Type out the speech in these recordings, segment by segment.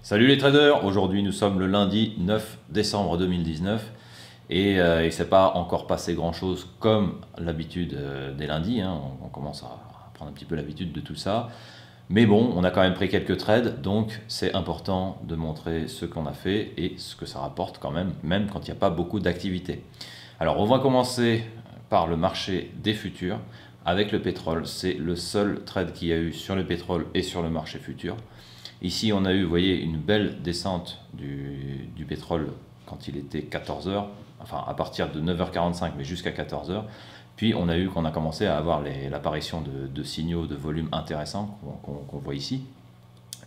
Salut les traders, aujourd'hui nous sommes le lundi 9 décembre 2019 et il ne s'est pas encore passé grand chose comme l'habitude des lundis, hein. On commence à prendre un petit peu l'habitude de tout ça. Mais bon, on a quand même pris quelques trades, donc c'est important de montrer ce qu'on a fait et ce que ça rapporte quand même, même quand il n'y a pas beaucoup d'activité. Alors on va commencer par le marché des futurs avec le pétrole. C'est le seul trade qu'il y a eu sur le pétrole et sur le marché futur. Ici, on a eu, vous voyez, une belle descente du pétrole quand il était 14 h, enfin à partir de 9 h 45, mais jusqu'à 14 h. Puis on a commencé à avoir l'apparition de signaux de volume intéressants qu'on voit ici.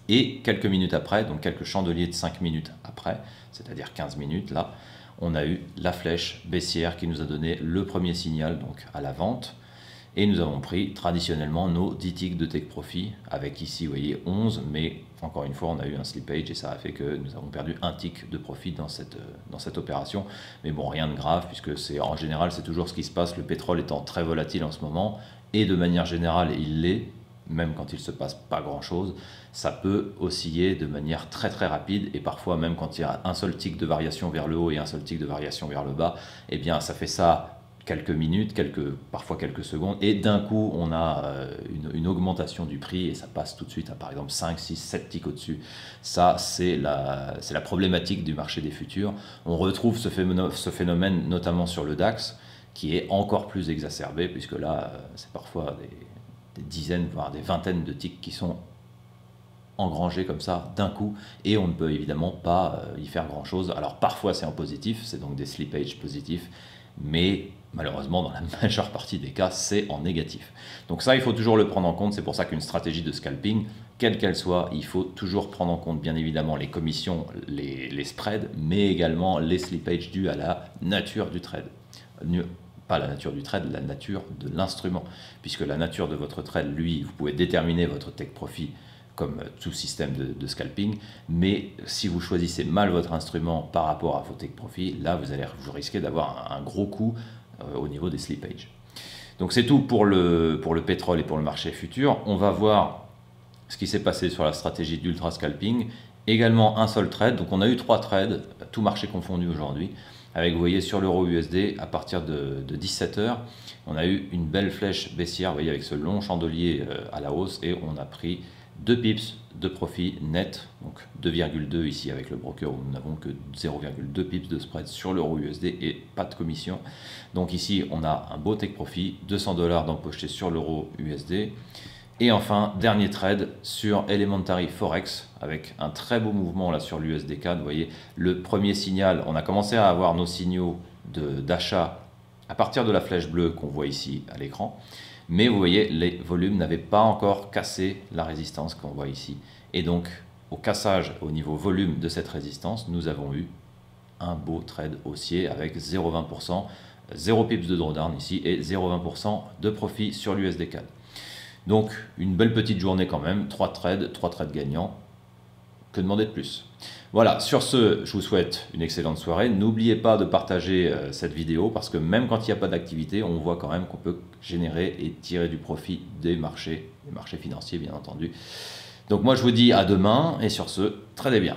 Et quelques minutes après, donc quelques chandeliers de 5 minutes après, c'est-à-dire 15 minutes là, on a eu la flèche baissière qui nous a donné le premier signal donc à la vente. Et nous avons pris traditionnellement nos 10 ticks de take profit, avec ici, vous voyez, 11, mais encore une fois, on a eu un slippage et ça a fait que nous avons perdu un tick de profit dans cette opération. Mais bon, rien de grave, puisque en général, c'est toujours ce qui se passe, le pétrole étant très volatile en ce moment, et de manière générale, il l'est, même quand il ne se passe pas grand-chose, ça peut osciller de manière très très rapide, et parfois même quand il y a un seul tick de variation vers le haut et un seul tick de variation vers le bas, eh bien ça fait ça quelques minutes, parfois quelques secondes, et d'un coup on a une augmentation du prix et ça passe tout de suite à par exemple 5, 6, 7 ticks au-dessus. Ça c'est la problématique du marché des futurs. On retrouve ce phénomène notamment sur le DAX qui est encore plus exacerbé puisque là c'est parfois des dizaines voire des vingtaines de ticks qui sont engrangés comme ça d'un coup et on ne peut évidemment pas y faire grand chose. Alors parfois c'est en positif, c'est donc des slippages positifs, mais malheureusement dans la majeure partie des cas c'est en négatif. Donc ça il faut toujours le prendre en compte, c'est pour ça qu'une stratégie de scalping, quelle qu'elle soit, il faut toujours prendre en compte bien évidemment les commissions, les spreads, mais également les slippages dus à la nature du trade. Pas la nature du trade, la nature de l'instrument, puisque la nature de votre trade, lui, vous pouvez déterminer votre take profit comme tout système de scalping, mais si vous choisissez mal votre instrument par rapport à vos take profit, là vous risquez d'avoir un gros coup au niveau des slippages. Donc c'est tout pour le pétrole et pour le marché futur. On va voir ce qui s'est passé sur la stratégie d'ultra scalping. Également un seul trade, donc on a eu 3 trades, tout marché confondu aujourd'hui, avec vous voyez sur l'euro USD à partir de 17 h, on a eu une belle flèche baissière, vous voyez avec ce long chandelier à la hausse et on a pris 2 pips de profit net, donc 2,2 ici avec le broker où nous n'avons que 0,2 pips de spread sur l'euro USD et pas de commission. Donc ici on a un beau take profit, 200 $ d'empoché sur l'euro USD. Et enfin, dernier trade sur Elementary Forex avec un très beau mouvement là sur l'USD CAD. Vous voyez le premier signal, on a commencé à avoir nos signaux d'achat à partir de la flèche bleue qu'on voit ici à l'écran. Mais vous voyez, les volumes n'avaient pas encore cassé la résistance qu'on voit ici. Et donc, au cassage au niveau volume de cette résistance, nous avons eu un beau trade haussier avec 0,20%, 0 pips de drawdown ici et 0,20% de profit sur l'USD CAD. Donc, une belle petite journée quand même, 3 trades gagnants. Que demander de plus? Voilà, sur ce, je vous souhaite une excellente soirée. N'oubliez pas de partager cette vidéo parce que même quand il n'y a pas d'activité, on voit quand même qu'on peut générer et tirer du profit des marchés financiers bien entendu. Donc moi je vous dis à demain et sur ce, tradez bien.